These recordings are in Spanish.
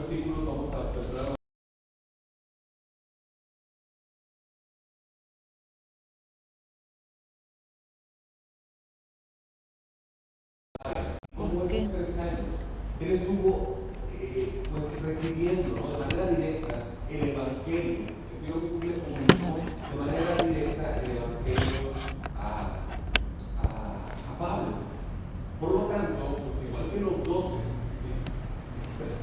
versículos, vamos a aperturar. Como esos 3 años, él estuvo pues recibiendo, ¿no?, de manera directa el Evangelio. El Señor Jesús le comunicó de manera directa el Evangelio a Pablo. Por lo tanto, pues igual que los 12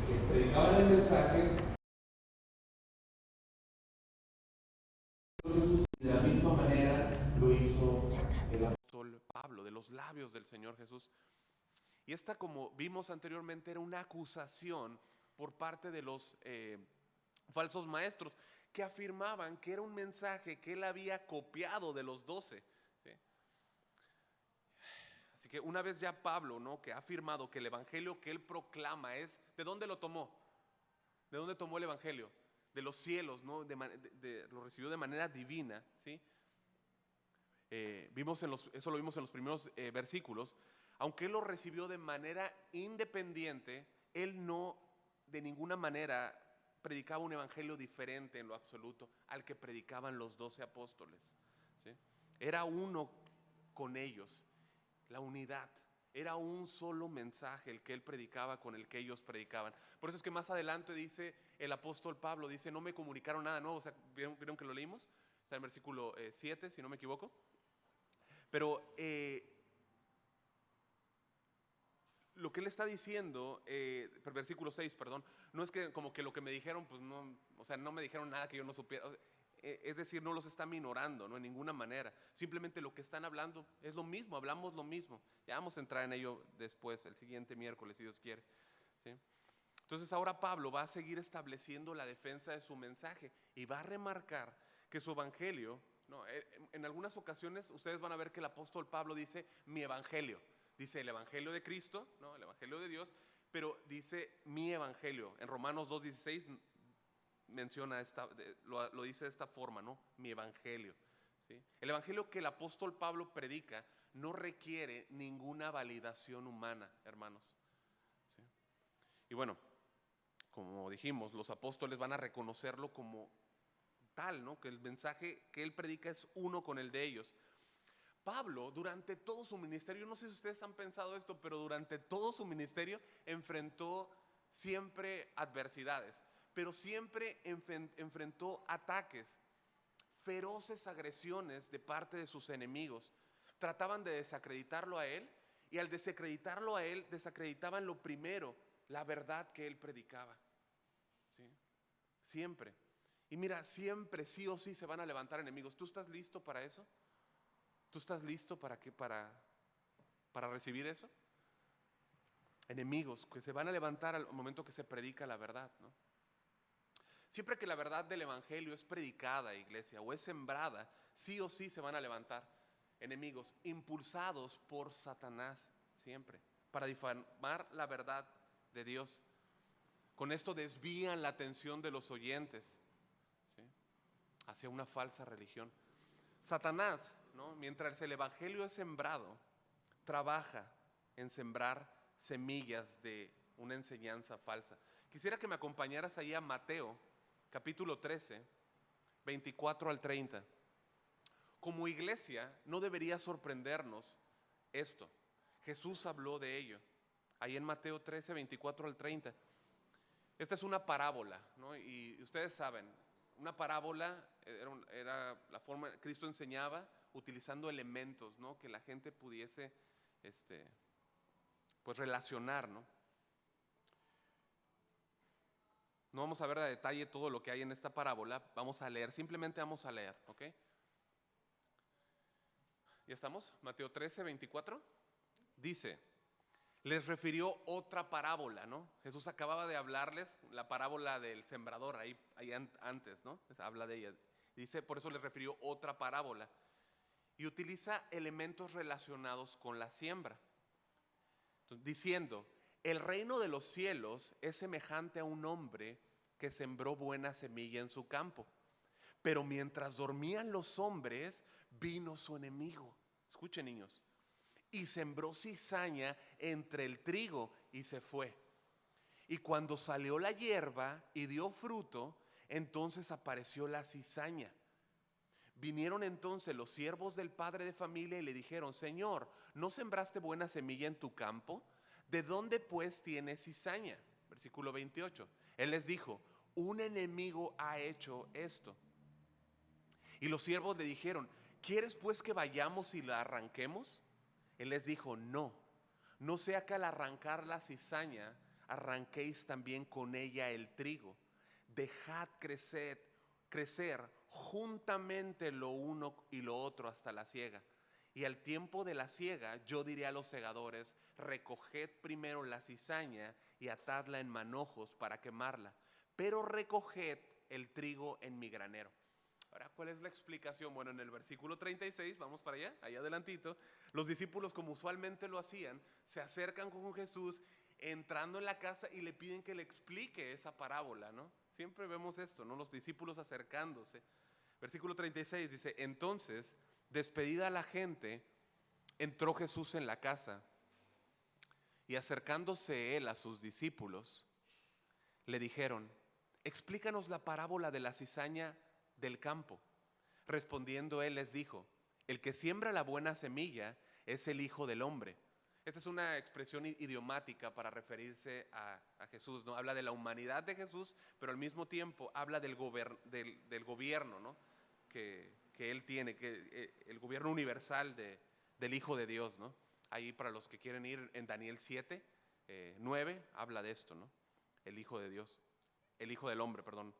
que predicaban el mensaje, Jesús de la misma manera lo hizo el apóstol Pablo, de los labios del Señor Jesús. Y esta, como vimos anteriormente, era una acusación por parte de los falsos maestros que afirmaban que era un mensaje que él había copiado de los 12. ¿Sí? Así que una vez ya Pablo, ¿no?, que ha afirmado que el evangelio que él proclama es, ¿de dónde lo tomó? ¿De dónde tomó el evangelio? De los cielos, ¿no? Lo recibió de manera divina, ¿sí? Eso lo vimos en los primeros versículos. Aunque él lo recibió de manera independiente, él no de ninguna manera predicaba un evangelio diferente en lo absoluto al que predicaban los 12 apóstoles, ¿sí? Era uno con ellos, la unidad. Era un solo mensaje el que él predicaba con el que ellos predicaban. Por eso es que más adelante dice el apóstol Pablo, dice, no me comunicaron nada nuevo. O sea, ¿vieron que lo leímos? Está en el versículo 7, si no me equivoco. Pero lo que él está diciendo, versículo 6, perdón, no es que como que lo que me dijeron, pues no, o sea, no me dijeron nada que yo no supiera. Es decir, no los está minorando, no, en ninguna manera. Simplemente lo que están hablando es lo mismo, hablamos lo mismo. Ya vamos a entrar en ello después, el siguiente miércoles, si Dios quiere, ¿sí? Entonces ahora Pablo va a seguir estableciendo la defensa de su mensaje y va a remarcar que su evangelio, no, en algunas ocasiones ustedes van a ver que el apóstol Pablo dice mi evangelio. Dice el evangelio de Cristo, ¿no?, el evangelio de Dios, pero dice mi evangelio. En Romanos 2:16 menciona lo dice de esta forma, ¿no? Mi evangelio, ¿sí? El evangelio que el apóstol Pablo predica no requiere ninguna validación humana, hermanos, ¿sí? Y bueno, como dijimos, los apóstoles van a reconocerlo como tal, ¿no?, que el mensaje que él predica es uno con el de ellos. Pablo, durante todo su ministerio, no sé si ustedes han pensado esto, pero durante todo su ministerio enfrentó siempre adversidades, pero siempre enfrentó ataques, feroces agresiones de parte de sus enemigos. Trataban de desacreditarlo a él, y al desacreditarlo a él, desacreditaban lo primero, la verdad que él predicaba, ¿sí? Siempre. Y mira, siempre, sí o sí, se van a levantar enemigos. ¿Tú estás listo para eso? ¿Tú estás listo para qué? Para recibir eso. Enemigos que se van a levantar al momento que se predica la verdad, ¿no? Siempre que la verdad del evangelio es predicada, iglesia, o es sembrada, sí o sí se van a levantar enemigos impulsados por Satanás, siempre, para difamar la verdad de Dios. Con esto desvían la atención de los oyentes, ¿sí?, hacia una falsa religión. Satanás, ¿no?, mientras el evangelio es sembrado, trabaja en sembrar semillas de una enseñanza falsa. Quisiera que me acompañaras ahí a Mateo, capítulo 13, 24 al 30. Como iglesia no debería sorprendernos esto. Jesús habló de ello ahí en Mateo 13, 24 al 30. Esta es una parábola, ¿no? Y ustedes saben, una parábola era la forma, Cristo enseñaba utilizando elementos, ¿no?, que la gente pudiese pues relacionar, ¿no? No vamos a ver a detalle todo lo que hay en esta parábola, vamos a leer, simplemente vamos a leer, ¿ok? ¿Ya estamos? Mateo 13, 24. Dice, les refirió otra parábola, ¿no? Jesús acababa de hablarles la parábola del sembrador, ahí antes, ¿no? Habla de ella. Dice, por eso les refirió otra parábola. Y utiliza elementos relacionados con la siembra. Entonces, diciendo, el reino de los cielos es semejante a un hombre que sembró buena semilla en su campo. Pero mientras dormían los hombres, vino su enemigo. Escuchen, niños. Y sembró cizaña entre el trigo y se fue. Y cuando salió la hierba y dio fruto, entonces apareció la cizaña. Vinieron entonces los siervos del padre de familia y le dijeron: Señor, ¿no sembraste buena semilla en tu campo? ¿De dónde pues tienes cizaña? Versículo 28. Él les dijo: un enemigo ha hecho esto. Y los siervos le dijeron: ¿quieres pues que vayamos y la arranquemos? Él les dijo: no, no sea que al arrancar la cizaña arranquéis también con ella el trigo. Dejad crecer juntamente lo uno y lo otro hasta la siega. Y al tiempo de la siega yo diré a los segadores: recoged primero la cizaña y atadla en manojos para quemarla, pero recoged el trigo en mi granero. Ahora, ¿cuál es la explicación? Bueno, en el versículo 36, vamos para allá, allá adelantito, los discípulos, como usualmente lo hacían, se acercan con Jesús entrando en la casa y le piden que le explique esa parábola, ¿no? Siempre vemos esto, ¿no? Los discípulos acercándose. Versículo 36 dice: entonces, despedida la gente, entró Jesús en la casa, y acercándose él a sus discípulos, le dijeron: explícanos la parábola de la cizaña del campo. Respondiendo él les dijo: el que siembra la buena semilla es el Hijo del Hombre. Esta es una expresión idiomática para referirse a Jesús, ¿no? Habla de la humanidad de Jesús, pero al mismo tiempo habla del gobierno, ¿no? que él tiene, el gobierno universal del Hijo de Dios, ¿no? Ahí, para los que quieren ir, en Daniel 7, 9, habla de esto, ¿no? El Hijo de Dios, el Hijo del Hombre, perdón.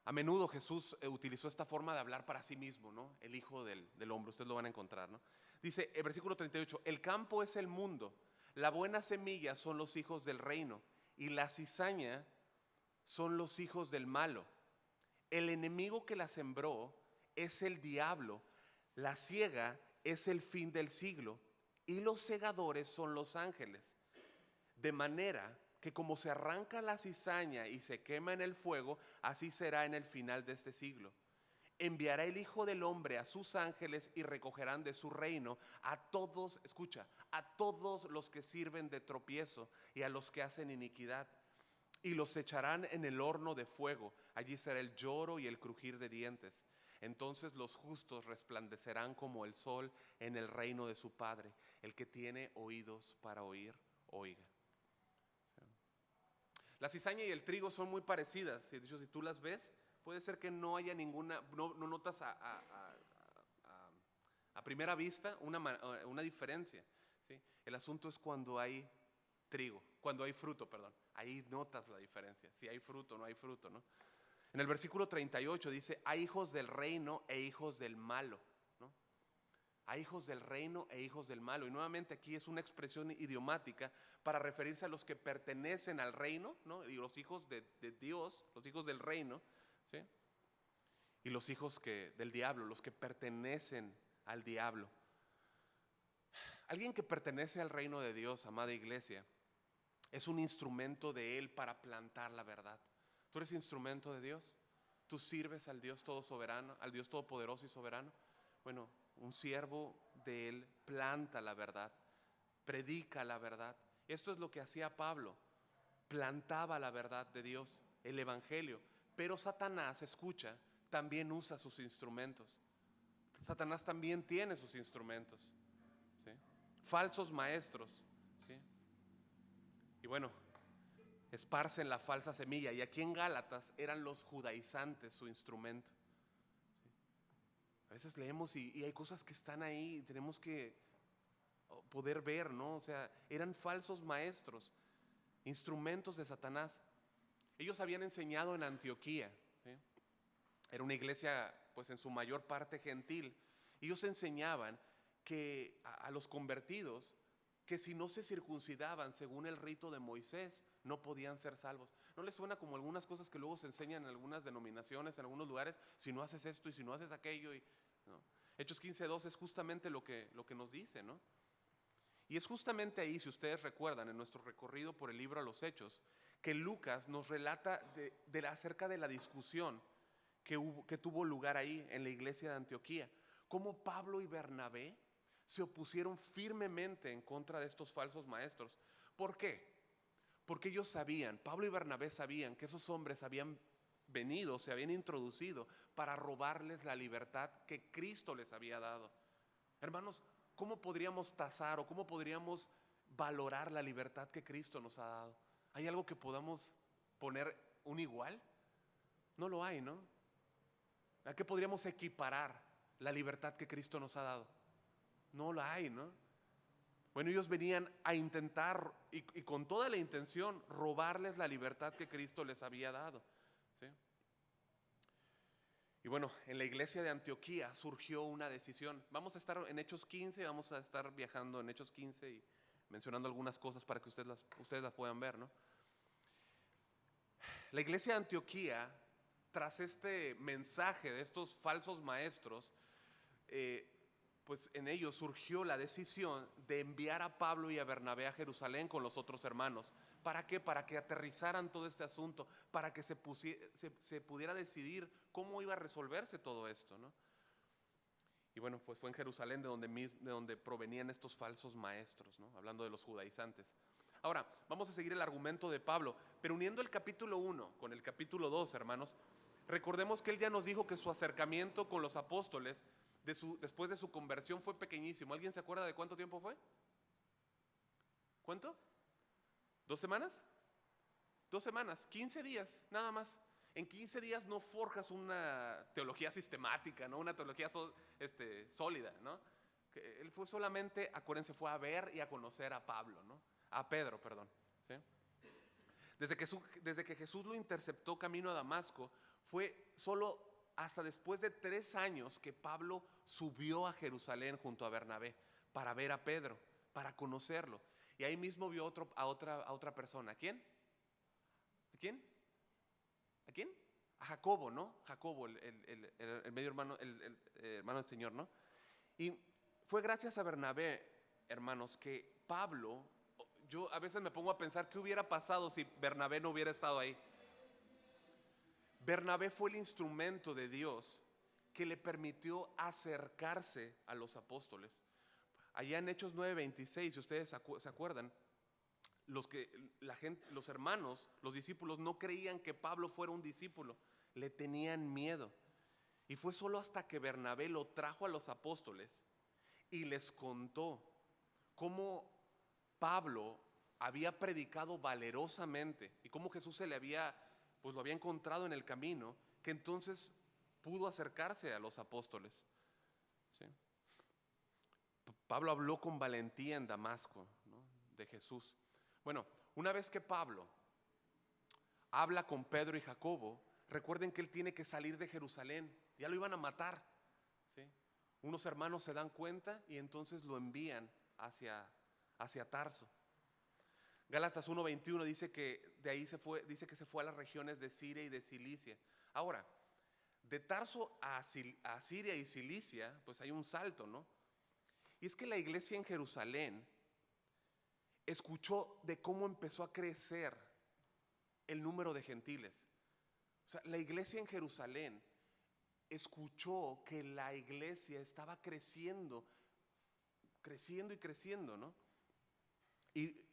A menudo Jesús utilizó esta forma de hablar para sí mismo, ¿no? El Hijo del Hombre, ustedes lo van a encontrar, ¿no? Dice, el versículo 38, el campo es el mundo, la buena semilla son los hijos del reino, y la cizaña son los hijos del malo. El enemigo que la sembró es el diablo, la siega es el fin del siglo, y los segadores son los ángeles. De manera que como se arranca la cizaña y se quema en el fuego, así será en el final de este siglo. Enviará el Hijo del Hombre a sus ángeles y recogerán de su reino a todos, escucha, a todos los que sirven de tropiezo y a los que hacen iniquidad, y los echarán en el horno de fuego. Allí será el lloro y el crujir de dientes. Entonces los justos resplandecerán como el sol en el reino de su Padre. El que tiene oídos para oír, oiga. La cizaña y el trigo son muy parecidas. De hecho, si tú las ves, puede ser que no haya ninguna, no notas a primera vista una diferencia, ¿sí? El asunto es cuando hay cuando hay fruto, perdón. Ahí notas la diferencia, si hay fruto o no hay fruto, ¿no? En el versículo 38 dice: hay hijos del reino e hijos del malo, ¿no? Hay hijos del reino e hijos del malo. Y nuevamente aquí es una expresión idiomática para referirse a los que pertenecen al reino, ¿no? Y los hijos de Dios, los hijos del reino, ¿sí? Y los hijos del diablo, los que pertenecen al diablo. Alguien que pertenece al reino de Dios, amada iglesia, es un instrumento de Él para plantar la verdad. Tú eres instrumento de Dios. Tú sirves al Dios todo soberano, al Dios todopoderoso y soberano. Bueno, un siervo de Él planta la verdad, predica la verdad. Esto es lo que hacía Pablo. Plantaba la verdad de Dios, el evangelio. Pero Satanás, escucha, también usa sus instrumentos. Satanás también tiene sus instrumentos, ¿sí? Falsos maestros, ¿sí? Y bueno, esparcen la falsa semilla. Y aquí en Gálatas eran los judaizantes su instrumento, ¿sí? A veces leemos y hay cosas que están ahí y tenemos que poder ver, ¿no? O sea, eran falsos maestros, instrumentos de Satanás. Ellos habían enseñado en Antioquía, ¿sí? Era una iglesia, pues, en su mayor parte gentil. Ellos enseñaban que a los convertidos, que si no se circuncidaban según el rito de Moisés, no podían ser salvos. ¿No les suena como algunas cosas que luego se enseñan en algunas denominaciones, en algunos lugares? Si no haces esto y si no haces aquello, ¿no? Hechos 15:2 es justamente lo que nos dice, ¿no? Y es justamente ahí, si ustedes recuerdan, en nuestro recorrido por el libro a los Hechos, que Lucas nos relata acerca de la discusión que tuvo lugar ahí en la iglesia de Antioquía. Cómo Pablo y Bernabé se opusieron firmemente en contra de estos falsos maestros. ¿Por qué? Porque ellos sabían, Pablo y Bernabé sabían que esos hombres habían venido, se habían introducido para robarles la libertad que Cristo les había dado. Hermanos, ¿cómo podríamos tasar o cómo podríamos valorar la libertad que Cristo nos ha dado? ¿Hay algo que podamos poner un igual? No lo hay, ¿no? ¿A qué podríamos equiparar la libertad que Cristo nos ha dado? No la hay, ¿no? Bueno, ellos venían a intentar y con toda la intención robarles la libertad que Cristo les había dado, ¿sí? Y bueno, en la iglesia de Antioquía surgió una decisión. Vamos a estar en Hechos 15, vamos a estar viajando en Hechos 15 y mencionando algunas cosas para que ustedes las puedan ver, ¿no? La iglesia de Antioquía, tras este mensaje de estos falsos maestros, pues en ellos surgió la decisión de enviar a Pablo y a Bernabé a Jerusalén con los otros hermanos. ¿Para qué? Para que aterrizaran todo este asunto, para que se pudiera decidir cómo iba a resolverse todo esto, ¿no? Y bueno, pues fue en Jerusalén de donde provenían estos falsos maestros, ¿no? Hablando de los judaizantes. Ahora, vamos a seguir el argumento de Pablo, pero uniendo el capítulo 1 con el capítulo 2, hermanos, recordemos que él ya nos dijo que su acercamiento con los apóstoles después de su conversión fue pequeñísimo. ¿Alguien se acuerda de cuánto tiempo fue? ¿Cuánto? ¿2 semanas? 2 semanas, 15 días, nada más. En 15 días no forjas una teología sistemática, ¿no? Una teología sólida, ¿no? Que él fue solamente, acuérdense, fue a ver y a conocer a Pablo, ¿no? A Pedro, perdón, ¿sí? Desde que Jesús lo interceptó camino a Damasco, fue solo hasta después de 3 años que Pablo subió a Jerusalén junto a Bernabé para ver a Pedro, para conocerlo. Y ahí mismo vio a otra persona. ¿A quién? ¿A quién? ¿A quién? A Jacobo, ¿no? Jacobo, el medio hermano, el hermano del Señor, ¿no? Y fue gracias a Bernabé, hermanos, que Pablo, yo a veces me pongo a pensar qué hubiera pasado si Bernabé no hubiera estado ahí. Bernabé fue el instrumento de Dios que le permitió acercarse a los apóstoles. Allá en Hechos 9:26, si ustedes se acuerdan, los hermanos, los discípulos no creían que Pablo fuera un discípulo, le tenían miedo. Y fue solo hasta que Bernabé lo trajo a los apóstoles y les contó cómo Pablo había predicado valerosamente y cómo Jesús lo había encontrado en el camino, que entonces pudo acercarse a los apóstoles, ¿sí? Pablo habló con valentía en Damasco, ¿no? De Jesús. Bueno, una vez que Pablo habla con Pedro y Jacobo, recuerden que él tiene que salir de Jerusalén, ya lo iban a matar, ¿sí? Unos hermanos se dan cuenta y entonces lo envían hacia Tarso. Gálatas 1:21 dice que de ahí dice que se fue a las regiones de Siria y de Cilicia. Ahora, de Tarso a Siria y Cilicia, pues hay un salto, ¿no? Y es que la iglesia en Jerusalén escuchó de cómo empezó a crecer el número de gentiles. O sea, la iglesia en Jerusalén escuchó que la iglesia estaba creciendo y creciendo, ¿no? Y,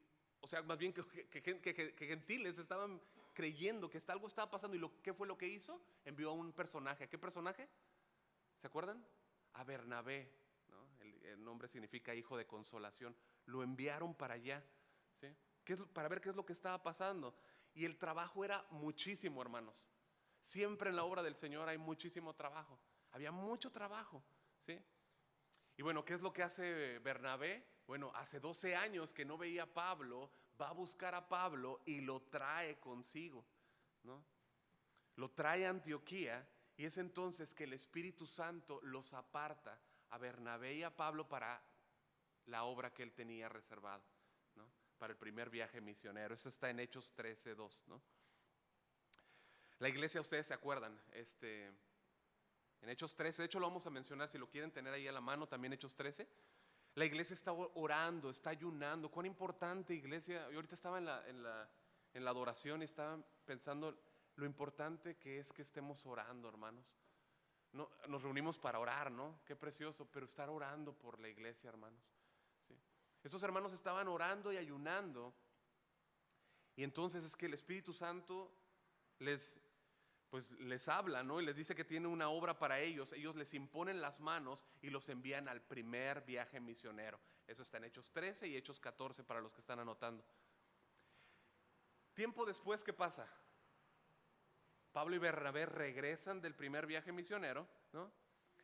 o sea, más bien que gentiles estaban creyendo que algo estaba pasando. ¿Y qué fue lo que hizo? Envió a un personaje. ¿A qué personaje? ¿Se acuerdan? A Bernabé, ¿no? El nombre significa hijo de consolación. Lo enviaron para allá, ¿sí? Para ver qué es lo que estaba pasando. Y el trabajo era muchísimo, hermanos. Siempre en la obra del Señor hay muchísimo trabajo. Había mucho trabajo, ¿sí? Y bueno, ¿qué es lo que hace Bernabé? Bueno, hace 12 años que no veía a Pablo, va a buscar a Pablo y lo trae consigo, ¿no? Lo trae a Antioquía y es entonces que el Espíritu Santo los aparta a Bernabé y a Pablo para la obra que él tenía reservada, ¿no? Para el primer viaje misionero. Eso está en Hechos 13:2, ¿no? La iglesia, ustedes se acuerdan, en Hechos 13, de hecho lo vamos a mencionar si lo quieren tener ahí a la mano, también Hechos 13. La iglesia está orando, está ayunando. Cuán importante, iglesia. Yo ahorita estaba en la adoración y estaba pensando lo importante que es que estemos orando, hermanos. No, nos reunimos para orar, ¿no? Qué precioso, pero estar orando por la iglesia, hermanos. ¿Sí? Estos hermanos estaban orando y ayunando, y entonces es que el Espíritu Santo les habla, ¿no? Y les dice que tiene una obra para ellos. Ellos les imponen las manos y los envían al primer viaje misionero. Eso está en Hechos 13 y Hechos 14 para los que están anotando. Tiempo después, ¿qué pasa? Pablo y Bernabé regresan del primer viaje misionero, ¿no?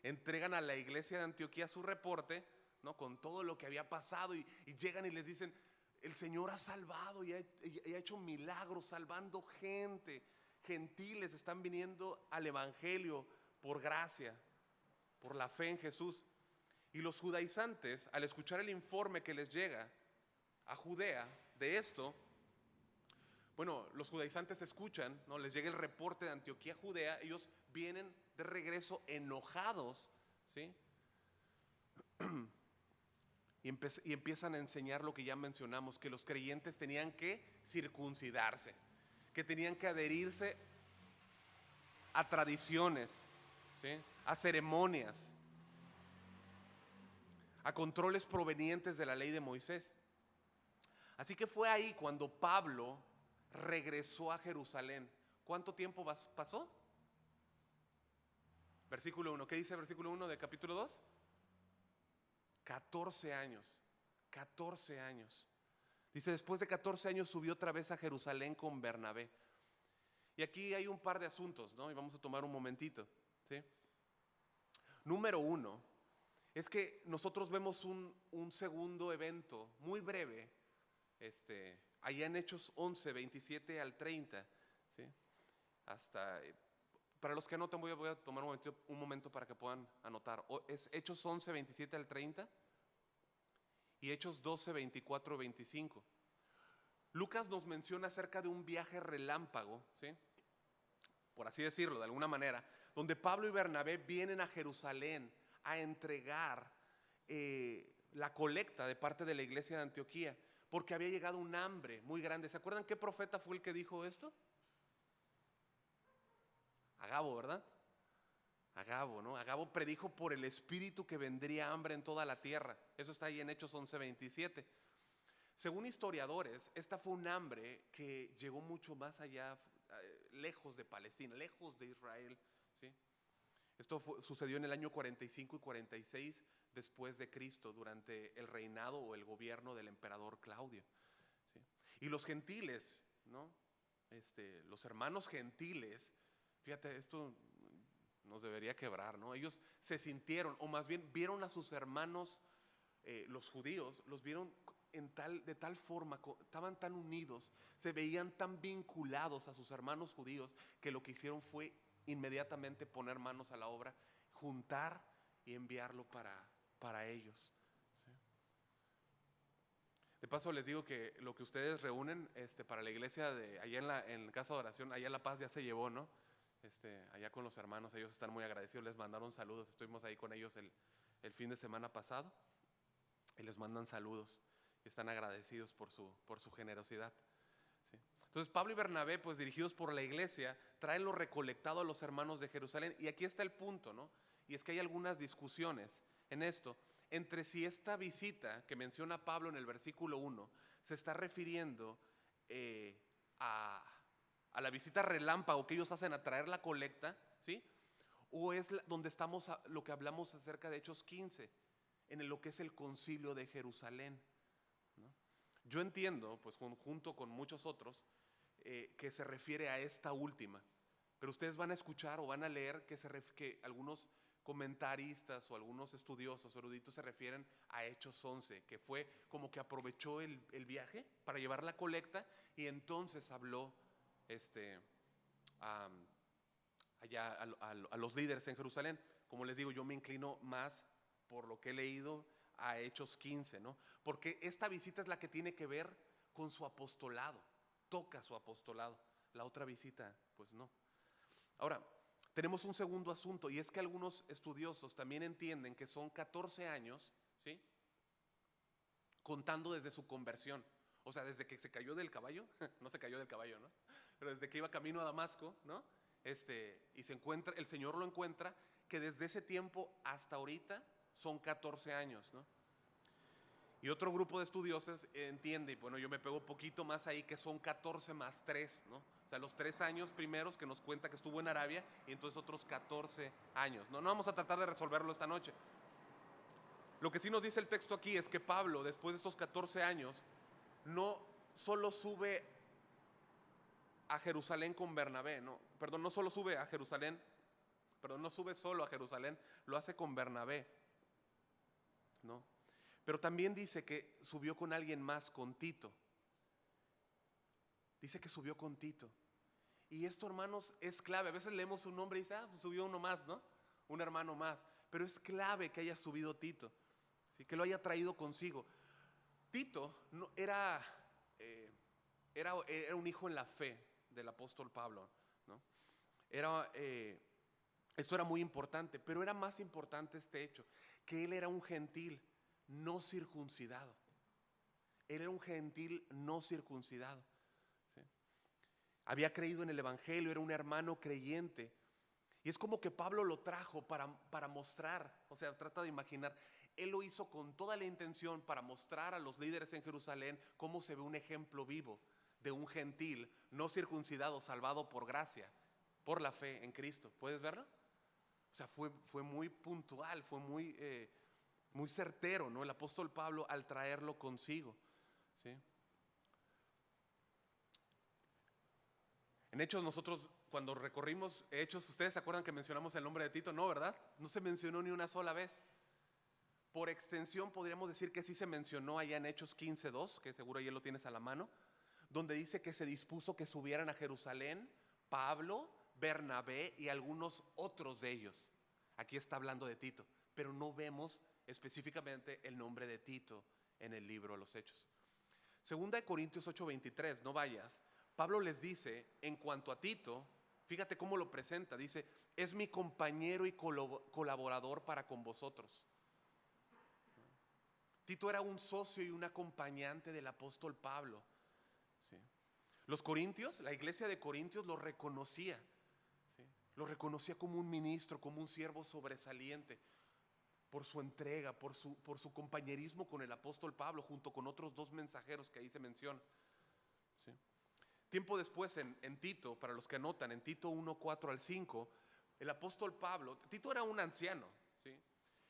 Entregan a la iglesia de Antioquía su reporte, ¿no? Con todo lo que había pasado, y llegan y les dicen: el Señor ha salvado y ha hecho milagros salvando gente. Gentiles están viniendo al evangelio por gracia, por la fe en Jesús. Y los judaizantes, al escuchar el informe que les llega a Judea de esto, bueno, los judaizantes escuchan, ¿no? Les llega el reporte de Antioquía, Judea. Ellos vienen de regreso enojados, ¿sí? Y empiezan a enseñar lo que ya mencionamos, que los creyentes tenían que circuncidarse, que tenían que adherirse a tradiciones, ¿sí? A ceremonias, a controles provenientes de la ley de Moisés. Así que fue ahí cuando Pablo regresó a Jerusalén. ¿Cuánto tiempo pasó? Versículo 1. ¿Qué dice versículo 1 de capítulo 2? 14 años. 14 años. Dice: después de 14 años subió otra vez a Jerusalén con Bernabé. Y aquí hay un par de asuntos, ¿no? Y vamos a tomar un momentito, ¿sí? Número 1 es que nosotros vemos un segundo evento muy breve, allá en Hechos 11, 27 al 30, ¿sí? Para los que anotan, voy a tomar un momento para que puedan anotar. Es Hechos 11, 27 al 30 y Hechos 12, 24, 25. Lucas nos menciona acerca de un viaje relámpago, ¿sí? Por así decirlo, de alguna manera, donde Pablo y Bernabé vienen a Jerusalén a entregar la colecta de parte de la iglesia de Antioquía, porque había llegado un hambre muy grande. ¿Se acuerdan qué profeta fue el que dijo esto? Agabo, ¿verdad? Agabo, ¿no? Agabo predijo por el Espíritu que vendría hambre en toda la tierra. Eso está ahí en Hechos 11:27. Según historiadores, esta fue un hambre que llegó mucho más allá, lejos de Palestina, lejos de Israel, ¿sí? Esto sucedió en el año 45 y 46 después de Cristo, durante el reinado o el gobierno del emperador Claudio, ¿sí? Y los gentiles, ¿no? Los hermanos gentiles, fíjate, esto nos debería quebrar, ¿no? Ellos se sintieron, o más bien vieron a sus hermanos, los judíos, los vieron de tal forma, estaban tan unidos, se veían tan vinculados a sus hermanos judíos, que lo que hicieron fue inmediatamente poner manos a la obra, juntar y enviarlo para ellos, ¿sí? De paso les digo que lo que ustedes reúnen para la iglesia de allá en casa de oración, allá en La Paz, ya se llevó, ¿no? Allá con los hermanos, ellos están muy agradecidos, les mandaron saludos. Estuvimos ahí con ellos el fin de semana pasado y les mandan saludos y están agradecidos por su generosidad, ¿sí? Entonces Pablo y Bernabé, pues dirigidos por la iglesia, traen lo recolectado a los hermanos de Jerusalén. Y aquí está el punto, ¿no? Y es que hay algunas discusiones en esto, entre si esta visita que menciona Pablo en el versículo 1 se está refiriendo a la visita relámpago que ellos hacen a traer la colecta, ¿sí? O es donde estamos, lo que hablamos acerca de Hechos 15, en lo que es el concilio de Jerusalén, ¿no? Yo entiendo, pues junto con muchos otros, que se refiere a esta última, pero ustedes van a escuchar o van a leer que algunos comentaristas o algunos estudiosos eruditos se refieren a Hechos 11, que fue como que aprovechó el viaje para llevar la colecta y entonces habló allá a los líderes en Jerusalén. Como les digo, yo me inclino más por lo que he leído a Hechos 15, ¿no? Porque esta visita es la que tiene que ver con su apostolado, toca su apostolado. La otra visita, pues no. Ahora, tenemos un segundo asunto, y es que algunos estudiosos también entienden que son 14 años, ¿sí? Contando desde su conversión. O sea, desde que se cayó del caballo, no se cayó del caballo, ¿no? Pero desde que iba camino a Damasco, ¿no? Y se encuentra, el Señor lo encuentra, que desde ese tiempo hasta ahorita son 14 años, ¿no? Y otro grupo de estudiosos entiende, y bueno, yo me pego un poquito más ahí, que son 14 más 3, ¿no? O sea, los 3 años primeros que nos cuenta que estuvo en Arabia y entonces otros 14 años. No vamos a tratar de resolverlo esta noche. Lo que sí nos dice el texto aquí es que Pablo, después de estos 14 años, no solo sube a Jerusalén con Bernabé, no, perdón, no solo sube a Jerusalén, perdón, no sube solo a Jerusalén, lo hace con Bernabé, ¿no? Pero también dice que subió con alguien más, con Tito. Dice que subió con Tito. Y esto, hermanos, es clave. A veces leemos un nombre y dice, pues subió uno más, ¿no? Un hermano más. Pero es clave que haya subido Tito, ¿sí? Que lo haya traído consigo. Tito no, era un hijo en la fe del apóstol Pablo, ¿no? Esto era muy importante, pero era más importante este hecho, que él era un gentil no circuncidado. Él era un gentil no circuncidado, ¿sí? Había creído en el evangelio, era un hermano creyente. Y es como que Pablo lo trajo para mostrar, o sea, trata de imaginar, él lo hizo con toda la intención para mostrar a los líderes en Jerusalén cómo se ve un ejemplo vivo de un gentil no circuncidado salvado por gracia, por la fe en Cristo. ¿Puedes verlo? O sea, fue muy puntual, fue muy certero, ¿no? El apóstol Pablo al traerlo consigo, ¿sí? En Hechos nosotros cuando recorrimos Hechos, ¿ustedes se acuerdan que mencionamos el nombre de Tito? No, ¿verdad? No se mencionó ni una sola vez. Por extensión podríamos decir que sí se mencionó allá en Hechos 15:2, que seguro ya lo tienes a la mano, donde dice que se dispuso que subieran a Jerusalén Pablo, Bernabé y algunos otros de ellos. Aquí está hablando de Tito, pero no vemos específicamente el nombre de Tito en el libro de los Hechos. Segunda de Corintios 8:23, no vayas. Pablo les dice, en cuanto a Tito, fíjate cómo lo presenta, dice, es mi compañero y colaborador para con vosotros. Tito era un socio y un acompañante del apóstol Pablo, ¿sí? Los corintios, la iglesia de Corintios lo reconocía, ¿sí? Lo reconocía como un ministro, como un siervo sobresaliente, por su entrega, por su compañerismo con el apóstol Pablo, junto con otros 2 mensajeros que ahí se mencionan, ¿sí? Tiempo después en Tito, para los que anotan, en Tito 1:4-5, el apóstol Pablo, Tito era un anciano, ¿sí?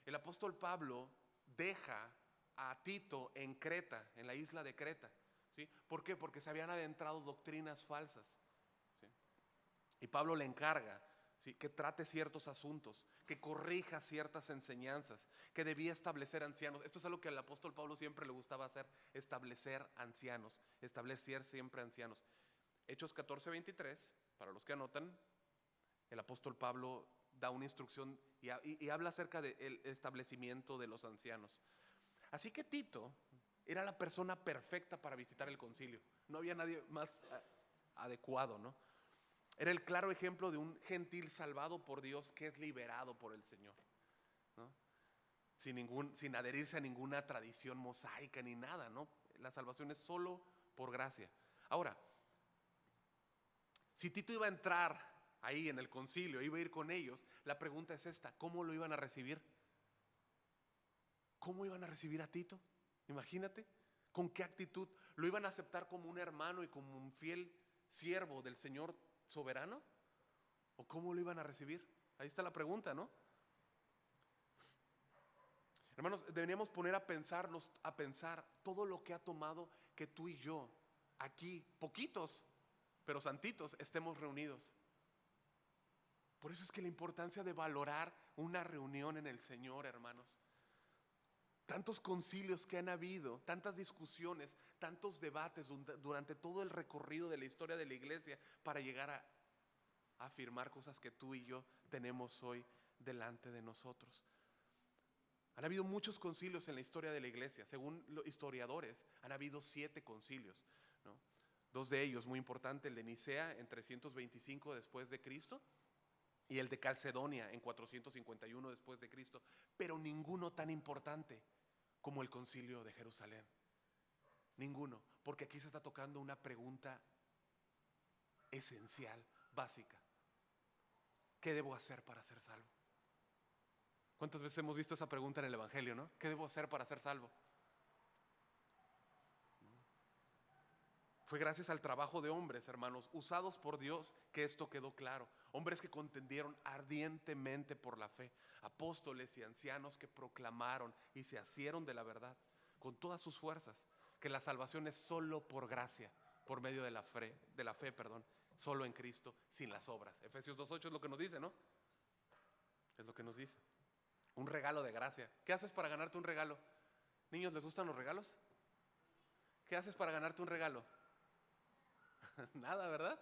El apóstol Pablo deja a Tito en Creta, en la isla de Creta, ¿sí? ¿Por qué? Porque se habían adentrado doctrinas falsas, ¿sí? Y Pablo le encarga, ¿sí?, que trate ciertos asuntos, que corrija ciertas enseñanzas, que debía establecer ancianos. Esto es algo que al apóstol Pablo siempre le gustaba hacer, establecer ancianos, establecer siempre ancianos. Hechos 14:23, para los que anotan, el apóstol Pablo da una instrucción y habla acerca del establecimiento de los ancianos. Así que Tito era la persona perfecta para visitar el concilio. No había nadie más adecuado, ¿no? Era el claro ejemplo de un gentil salvado por Dios que es liberado por el Señor, ¿no? Sin adherirse a ninguna tradición mosaica ni nada, ¿no? La salvación es solo por gracia. Ahora, si Tito iba a entrar ahí en el concilio, iba a ir con ellos, la pregunta es esta: ¿cómo lo iban a recibir? ¿Cómo iban a recibir a Tito? Imagínate, ¿con qué actitud? ¿Lo iban a aceptar como un hermano y como un fiel siervo del Señor soberano? ¿O cómo lo iban a recibir? Ahí está la pregunta, ¿no? Hermanos, deberíamos poner a pensar todo lo que ha tomado que tú y yo, aquí, poquitos, pero santitos, estemos reunidos. Por eso es que la importancia de valorar una reunión en el Señor, hermanos. Tantos concilios que han habido, tantas discusiones, tantos debates durante todo el recorrido de la historia de la iglesia para llegar a afirmar cosas que tú y yo tenemos hoy delante de nosotros. Han habido muchos concilios en la historia de la iglesia. Según los historiadores, han habido 7 concilios, ¿no? 2 de ellos muy importantes, el de Nicea en 325 después de Cristo y el de Calcedonia en 451 después de Cristo, pero ninguno tan importante como el concilio de Jerusalén. Ninguno, porque aquí se está tocando una pregunta esencial, básica. ¿Qué debo hacer para ser salvo? ¿Cuántas veces hemos visto esa pregunta en el Evangelio, no? ¿Qué debo hacer para ser salvo? Fue gracias al trabajo de hombres, hermanos, usados por Dios, que esto quedó claro. Hombres que contendieron ardientemente por la fe, apóstoles y ancianos que proclamaron y se asieron de la verdad con todas sus fuerzas, que la salvación es solo por gracia, por medio de la fe, solo en Cristo, sin las obras. Efesios 2:8 es lo que nos dice, ¿no? Es lo que nos dice. Un regalo de gracia. ¿Qué haces para ganarte un regalo? Niños, ¿les gustan los regalos? ¿Qué haces para ganarte un regalo? Nada, ¿verdad?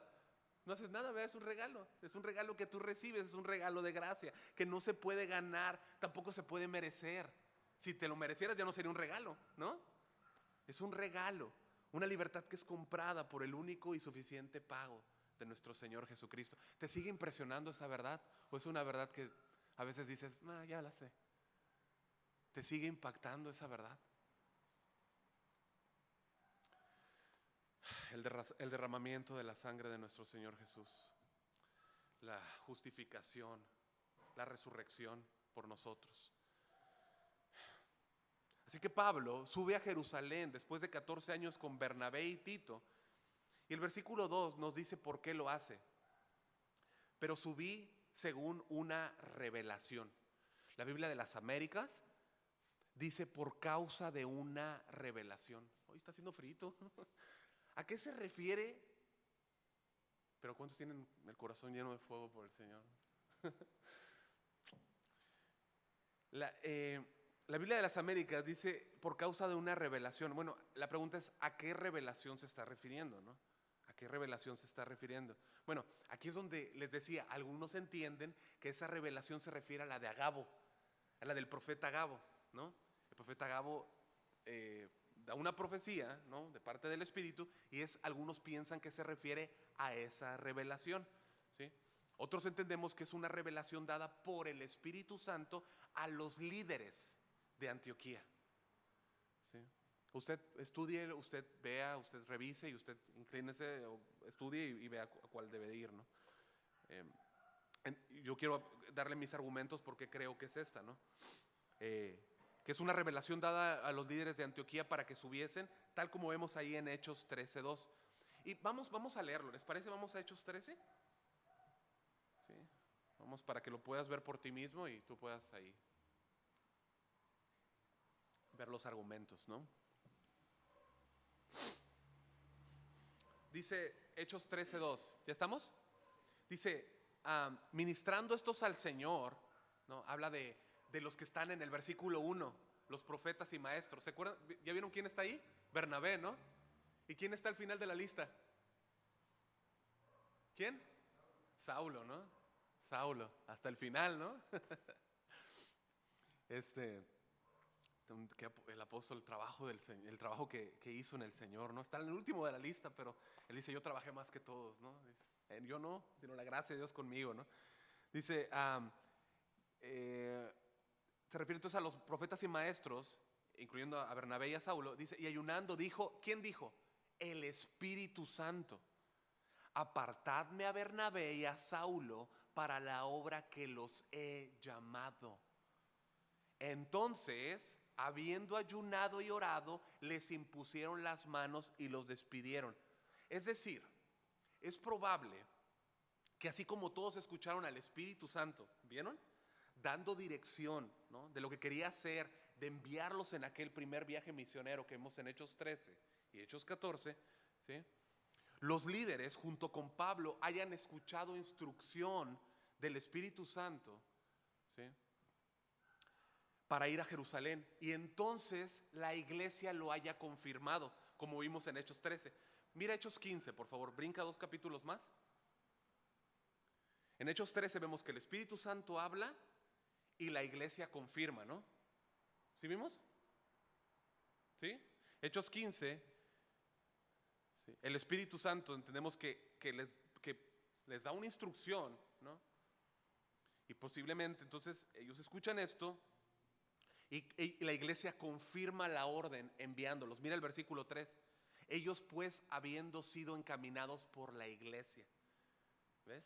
No haces nada, ¿verdad? Es un regalo que tú recibes, es un regalo de gracia, que no se puede ganar, tampoco se puede merecer. Si te lo merecieras ya no sería un regalo, ¿no? Es un regalo, una libertad que es comprada por el único y suficiente pago de nuestro Señor Jesucristo. ¿Te sigue impresionando esa verdad? ¿O es una verdad que a veces dices, ya la sé? ¿Te sigue impactando esa verdad? El derramamiento de la sangre de nuestro Señor Jesús, la justificación, la resurrección por nosotros. Así que Pablo sube a Jerusalén después de 14 años con Bernabé y Tito, y el versículo 2 nos dice por qué lo hace. Pero subí según una revelación. La Biblia de las Américas dice por causa de una revelación. Hoy está haciendo frito. ¿A qué se refiere? Pero ¿cuántos tienen el corazón lleno de fuego por el Señor? La Biblia de las Américas dice por causa de una revelación. Bueno, la pregunta es ¿a qué revelación se está refiriendo, no? ¿A qué revelación se está refiriendo? Bueno, aquí es donde les decía, algunos entienden que esa revelación se refiere a la de Agabo, a la del profeta Agabo, ¿no? El profeta Agabo da una profecía, ¿no?, de parte del Espíritu, y algunos piensan que se refiere a esa revelación, ¿sí? Otros entendemos que es una revelación dada por el Espíritu Santo a los líderes de Antioquía, ¿sí? Usted estudie, usted vea, usted revise y usted inclínese, estudie y vea a cuál debe ir, ¿no? Yo quiero darle mis argumentos porque creo que es esta, ¿no? Que es una revelación dada a los líderes de Antioquía para que subiesen, tal como vemos ahí en Hechos 13:2. Y vamos a leerlo, ¿les parece? Vamos a Hechos 13. ¿Sí? Vamos para que lo puedas ver por ti mismo y tú puedas ahí ver los argumentos, ¿no? Dice Hechos 13:2, ¿ya estamos? Dice, ministrando estos al Señor, ¿no? Habla de los que están en el versículo 1, los profetas y maestros. ¿Se acuerdan? ¿Ya vieron quién está ahí? Bernabé, ¿no? ¿Y quién está al final de la lista? ¿Quién? Saulo, ¿no? Saulo, hasta el final, ¿no? El apóstol, el trabajo que hizo en el Señor, ¿no? Está en el último de la lista, pero él dice, yo trabajé más que todos, ¿no? Dice, yo no, sino la gracia de Dios conmigo, ¿no? Dice, se refiere entonces a los profetas y maestros, incluyendo a Bernabé y a Saulo. Dice, y ayunando dijo, ¿quién dijo? El Espíritu Santo. Apartadme a Bernabé y a Saulo para la obra que los he llamado. Entonces, habiendo ayunado y orado, les impusieron las manos y los despidieron. Es decir, es probable que así como todos escucharon al Espíritu Santo, ¿vieron?, dando dirección, ¿no?, de lo que quería hacer, de enviarlos en aquel primer viaje misionero que vemos en Hechos 13 y Hechos 14, ¿sí?, los líderes junto con Pablo hayan escuchado instrucción del Espíritu Santo, ¿sí?, para ir a Jerusalén, y entonces la iglesia lo haya confirmado, como vimos en Hechos 13. Mira Hechos 15, por favor, brinca 2 capítulos más. En Hechos 13 vemos que el Espíritu Santo habla y la iglesia confirma, ¿no? ¿Sí vimos? ¿Sí? Hechos 15, ¿sí?, el Espíritu Santo entendemos que les da una instrucción, ¿no? Y posiblemente entonces ellos escuchan esto y la iglesia confirma la orden enviándolos. Mira el versículo 3. Ellos pues habiendo sido encaminados por la iglesia. ¿Ves?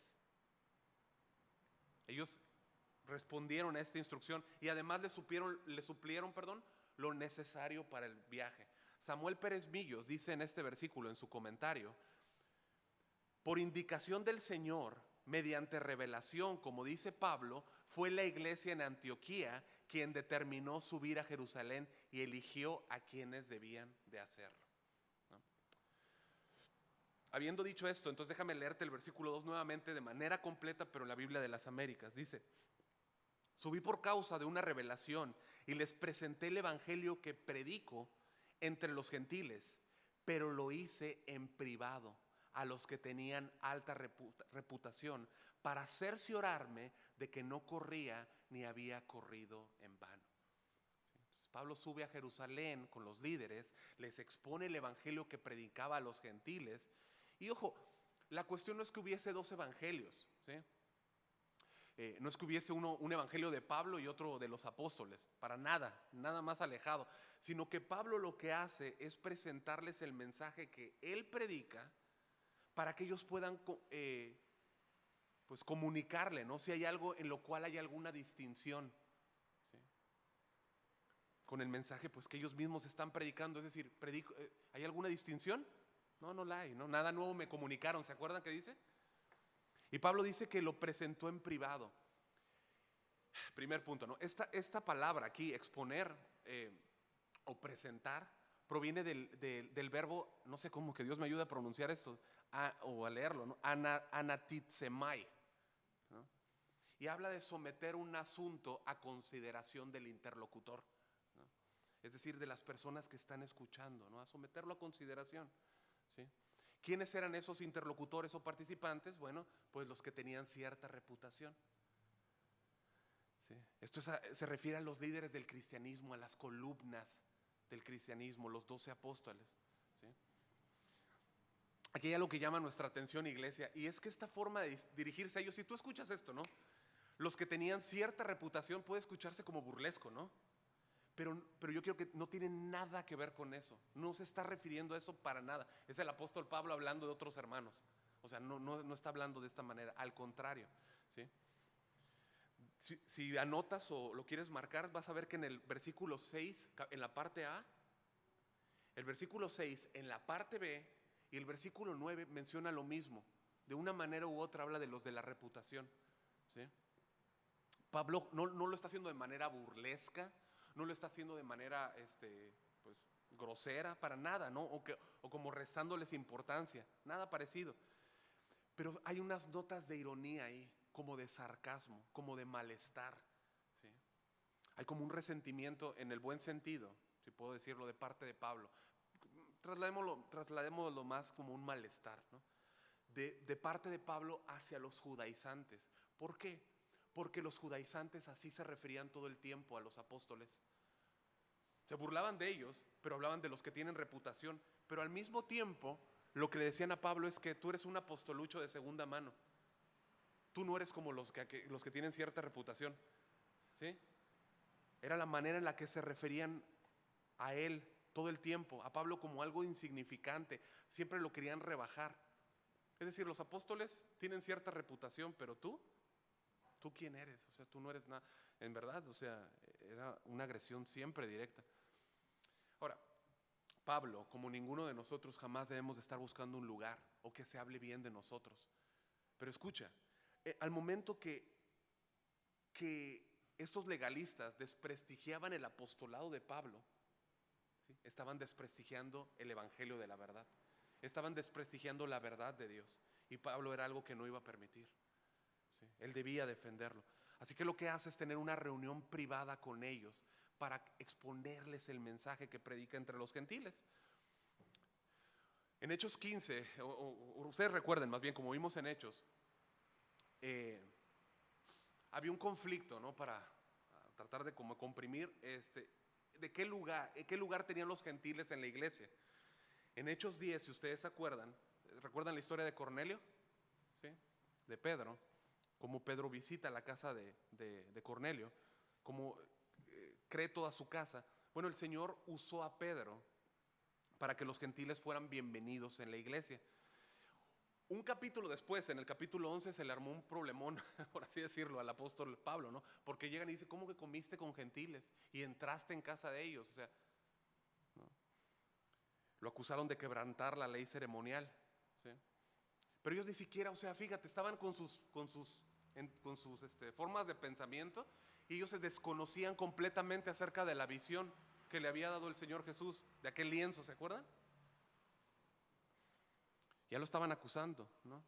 Ellos respondieron a esta instrucción y además le suplieron, lo necesario para el viaje. Samuel Pérez Millos dice en este versículo, en su comentario: por indicación del Señor, mediante revelación, como dice Pablo, fue la iglesia en Antioquía quien determinó subir a Jerusalén y eligió a quienes debían de hacerlo. ¿No? Habiendo dicho esto, entonces déjame leerte el versículo 2 nuevamente de manera completa, pero en la Biblia de las Américas. Dice: subí por causa de una revelación y les presenté el evangelio que predico entre los gentiles, pero lo hice en privado a los que tenían alta reputación, para cerciorarme de que no corría ni había corrido en vano. Entonces Pablo sube a Jerusalén con los líderes, les expone el evangelio que predicaba a los gentiles. Y ojo, la cuestión no es que hubiese dos evangelios, ¿sí? No es que hubiese un evangelio de Pablo y otro de los apóstoles, para nada, nada más alejado, sino que Pablo lo que hace es presentarles el mensaje que él predica para que ellos puedan pues comunicarle, ¿no? Si hay algo en lo cual hay alguna distinción, ¿sí? Con el mensaje pues que ellos mismos están predicando, es decir, ¿hay alguna distinción? No la hay, ¿no? Nada nuevo me comunicaron, ¿se acuerdan que dice? Y Pablo dice que lo presentó en privado. Primer punto, ¿no? Esta palabra aquí, exponer o presentar, proviene del verbo, no sé cómo, que Dios me ayude a pronunciar esto o a leerlo, ¿no? Anatitsemai, ¿no? Y habla de someter un asunto a consideración del interlocutor, ¿no? Es decir, de las personas que están escuchando, ¿no? A someterlo a consideración, ¿sí? ¿Quiénes eran esos interlocutores o participantes? Bueno, pues los que tenían cierta reputación, ¿sí? Esto se refiere a los líderes del cristianismo, a las columnas del cristianismo, los 12 apóstoles, ¿sí? Aquí hay algo que llama nuestra atención, iglesia, y es que esta forma de dirigirse a ellos, si tú escuchas esto, ¿no? Los que tenían cierta reputación, puede escucharse como burlesco, ¿no? Pero yo creo que no tiene nada que ver con eso. No se está refiriendo a eso para nada. Es el apóstol Pablo hablando de otros hermanos. O sea, no está hablando de esta manera. Al contrario, ¿sí? Si anotas o lo quieres marcar, vas a ver que en el versículo 6, en la parte A, el versículo 6 en la parte B y el versículo 9 menciona lo mismo. De una manera u otra habla de los de la reputación, ¿sí? Pablo no lo está haciendo de manera burlesca, no lo está haciendo de manera pues, grosera, para nada, ¿no? O como restándoles importancia, nada parecido. Pero hay unas notas de ironía ahí, como de sarcasmo, como de malestar, ¿sí? Hay como un resentimiento en el buen sentido, si puedo decirlo, de parte de Pablo. Trasladémoslo más como un malestar, ¿no? De parte de Pablo hacia los judaizantes. ¿Por qué? Porque los judaizantes así se referían todo el tiempo a los apóstoles. Se burlaban de ellos, pero hablaban de los que tienen reputación. Pero al mismo tiempo, lo que le decían a Pablo es que tú eres un apostolucho de segunda mano. Tú no eres como los que tienen cierta reputación, ¿sí? Era la manera en la que se referían a él todo el tiempo, a Pablo, como algo insignificante. Siempre lo querían rebajar. Es decir, los apóstoles tienen cierta reputación, pero ¿tú quién eres? O sea, tú no eres nada. En verdad, o sea, era una agresión siempre directa. Ahora, Pablo, como ninguno de nosotros, jamás debemos de estar buscando un lugar o que se hable bien de nosotros. Pero escucha, al momento que estos legalistas desprestigiaban el apostolado de Pablo, ¿sí? Estaban desprestigiando el evangelio de la verdad. Estaban desprestigiando la verdad de Dios. Y Pablo era algo que no iba a permitir, ¿sí? Él debía defenderlo. Así que lo que hace es tener una reunión privada con ellos para exponerles el mensaje que predica entre los gentiles. En Hechos 15, ustedes recuerden más bien, como vimos en Hechos, había un conflicto, ¿no? Para tratar de como comprimir de qué lugar tenían los gentiles en la iglesia. En Hechos 10, si ustedes se acuerdan, ¿recuerdan la historia de Cornelio? ¿Sí? De Pedro, como Pedro visita la casa de Cornelio, como cree toda su casa. Bueno, el Señor usó a Pedro para que los gentiles fueran bienvenidos en la iglesia. Un capítulo después, en el capítulo 11, se le armó un problemón, por así decirlo, al apóstol Pablo, ¿no? Porque llegan y dicen, ¿cómo que comiste con gentiles y entraste en casa de ellos? O sea, ¿no? Lo acusaron de quebrantar la ley ceremonial, ¿sí? Pero ellos ni siquiera, o sea, fíjate, estaban con sus formas de pensamiento, y ellos se desconocían completamente acerca de la visión que le había dado el Señor Jesús de aquel lienzo, ¿se acuerdan? Ya lo estaban acusando, ¿no?